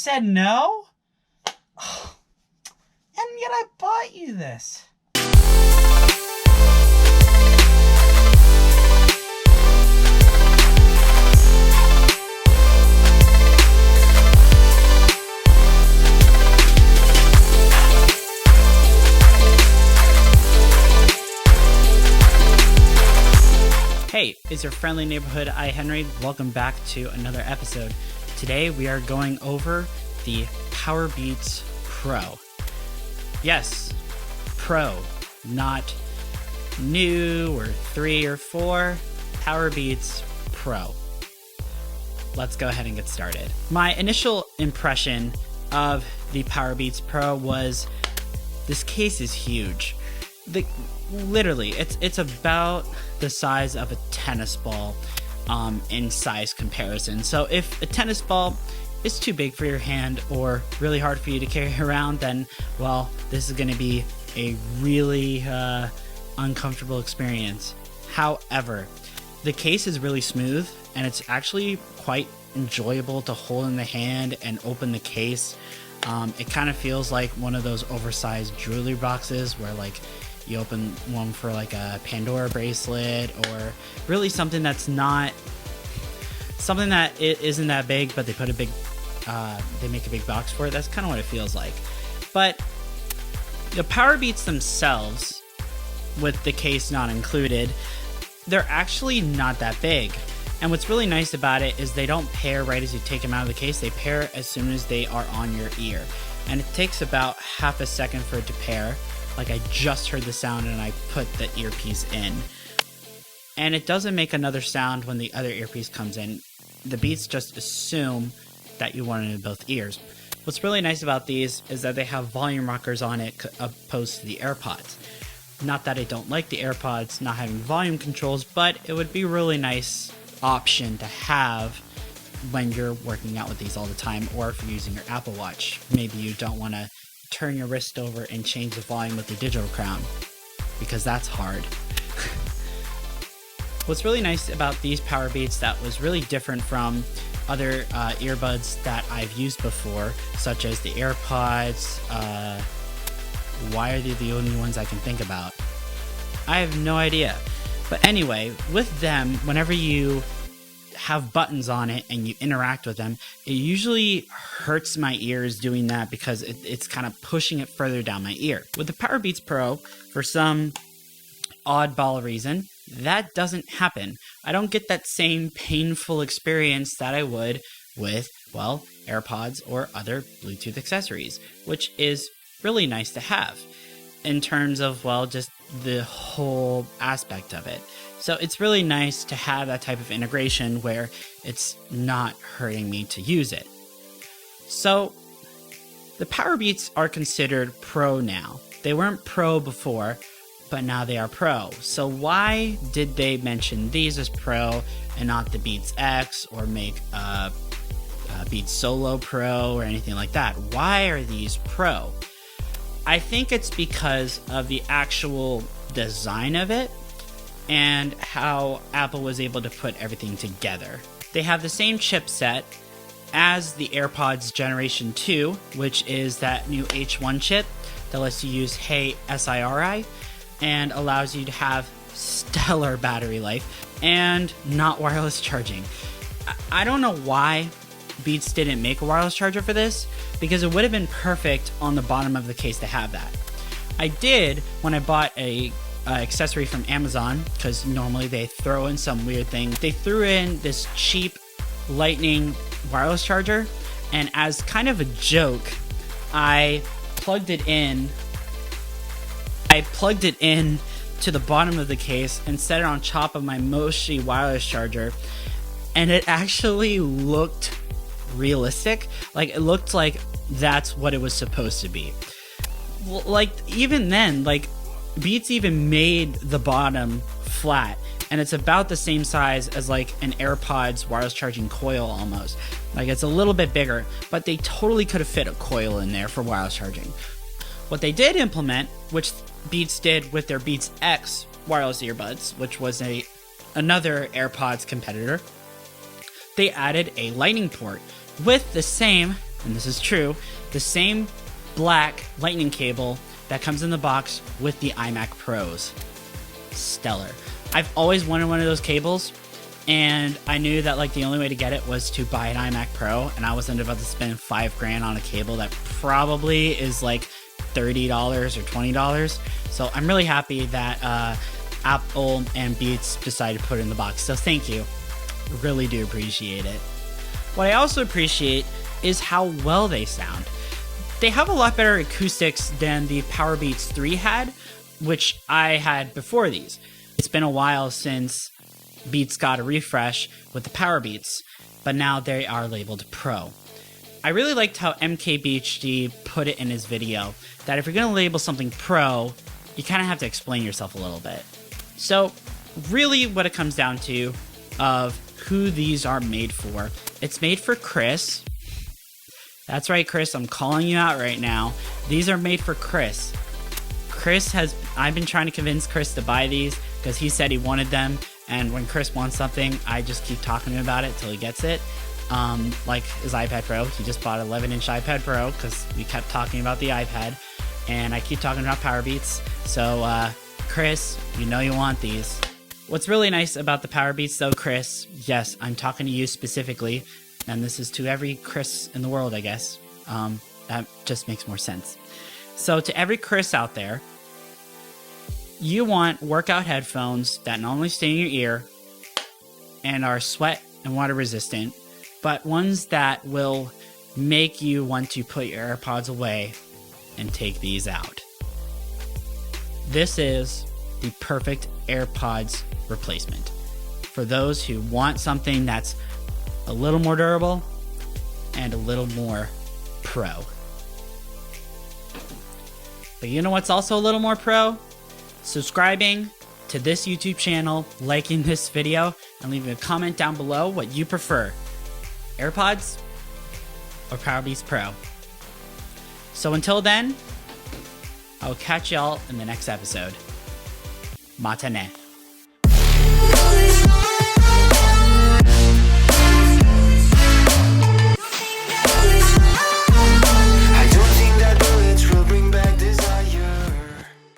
said no? Oh, and yet I bought you this. Hey, it's your friendly neighborhood Henry. Welcome back to another episode. Today we are going over the Powerbeats Pro. Yes, Pro, not new or 3 or 4. Powerbeats Pro. Let's go ahead and get started. My initial impression of the Powerbeats Pro was this case is huge. Literally, it's about the size of a tennis ball in size comparison. So if a tennis ball is too big for your hand or really hard for you to carry around, then, well, this is going to be a really uncomfortable experience. However, the case is really smooth and it's actually quite enjoyable to hold in the hand and open the case. It kind of feels like one of those oversized jewelry boxes where, like, you open one for like a Pandora bracelet, or really something that's not something that it isn't that big, but they put they make a big box for it. That's kind of what it feels like. But the Powerbeats themselves, with the case not included, they're actually not that big. And what's really nice about it is they don't pair right as you take them out of the case. They pair as soon as they are on your ear. And it takes about half a second for it to pair. Like, I just heard the sound and I put the earpiece in. And it doesn't make another sound when the other earpiece comes in. The Beats just assume that you want it in both ears. What's really nice about these is that they have volume rockers on it opposed to the AirPods. Not that I don't like the AirPods not having volume controls, but it would be a really nice option to have when you're working out with these all the time, or if you're using your Apple Watch. Maybe you don't want to turn your wrist over and change the volume with the digital crown, because that's hard. What's really nice about these Powerbeats that was really different from other earbuds that I've used before, such as the AirPods, why are they the only ones I can think about? I have no idea. But anyway, with them, whenever you have buttons on it and you interact with them, it usually hurts my ears doing that because it's kind of pushing it further down my ear. With the Powerbeats Pro, for some oddball reason, that doesn't happen. I don't get that same painful experience that I would with, well, AirPods or other Bluetooth accessories, which is really nice to have in terms of, well, just the whole aspect of it. So it's really nice to have that type of integration where it's not hurting me to use it. So the Powerbeats are considered Pro now. They weren't Pro before, but now they are Pro. So why did they mention these as Pro and not the Beats X, or make a Beats Solo Pro or anything like that? Why are these Pro? I think it's because of the actual design of it and how Apple was able to put everything together. They have the same chipset as the AirPods Generation 2, which is that new H1 chip that lets you use Hey SIRI and allows you to have stellar battery life and not wireless charging. I don't know why Beats didn't make a wireless charger for this, because it would have been perfect on the bottom of the case to have that. I did when I bought a accessory from Amazon, because normally they throw in some weird thing. They threw in this cheap Lightning wireless charger, and as kind of a joke, I plugged it in to the bottom of the case and set it on top of my Moshi wireless charger, and it actually looked realistic. Like, it looked like that's what it was supposed to be. Like, even then, like, Beats even made the bottom flat, and it's about the same size as like an AirPods wireless charging coil almost. Like, it's a little bit bigger, but they totally could have fit a coil in there for wireless charging. What they did implement, which Beats did with their Beats X wireless earbuds, which was another AirPods competitor, they added a lightning port with the same and this is true, the same black lightning cable that comes in the box with the iMac Pros. Stellar. I've always wanted one of those cables, and I knew that like the only way to get it was to buy an iMac Pro, and I wasn't about to spend $5,000 on a cable that probably is like $30 or $20. So I'm really happy that Apple and Beats decided to put it in the box. So thank you. Really do appreciate it. What I also appreciate is how well they sound. They have a lot better acoustics than the Powerbeats 3 had, which I had before these. It's been a while since Beats got a refresh with the Powerbeats, but now they are labeled Pro. I really liked how MKBHD put it in his video, that if you're going to label something Pro, you kind of have to explain yourself a little bit. So really what it comes down to of who these are made for, it's made for Chris. That's right, Chris, I'm calling you out right now. These are made for Chris. I've been trying to convince Chris to buy these because he said he wanted them, and when Chris wants something, I just keep talking to him about it till he gets it. Like his iPad Pro, he just bought an 11-inch iPad Pro because we kept talking about the iPad, and I keep talking about Powerbeats. So, Chris, you know you want these. What's really nice about the Powerbeats though, Chris, yes, I'm talking to you specifically, and this is to every Chris in the world, I guess. That just makes more sense. So to every Chris out there, you want workout headphones that not only stay in your ear and are sweat and water resistant, but ones that will make you want to put your AirPods away and take these out. This is the perfect AirPods replacement for those who want something that's a little more durable and a little more pro. But you know what's also a little more pro? Subscribing to this YouTube channel, liking this video, and leaving a comment down below what you prefer, AirPods or Powerbeats Pro. So until then, I'll catch y'all in the next episode. Matane.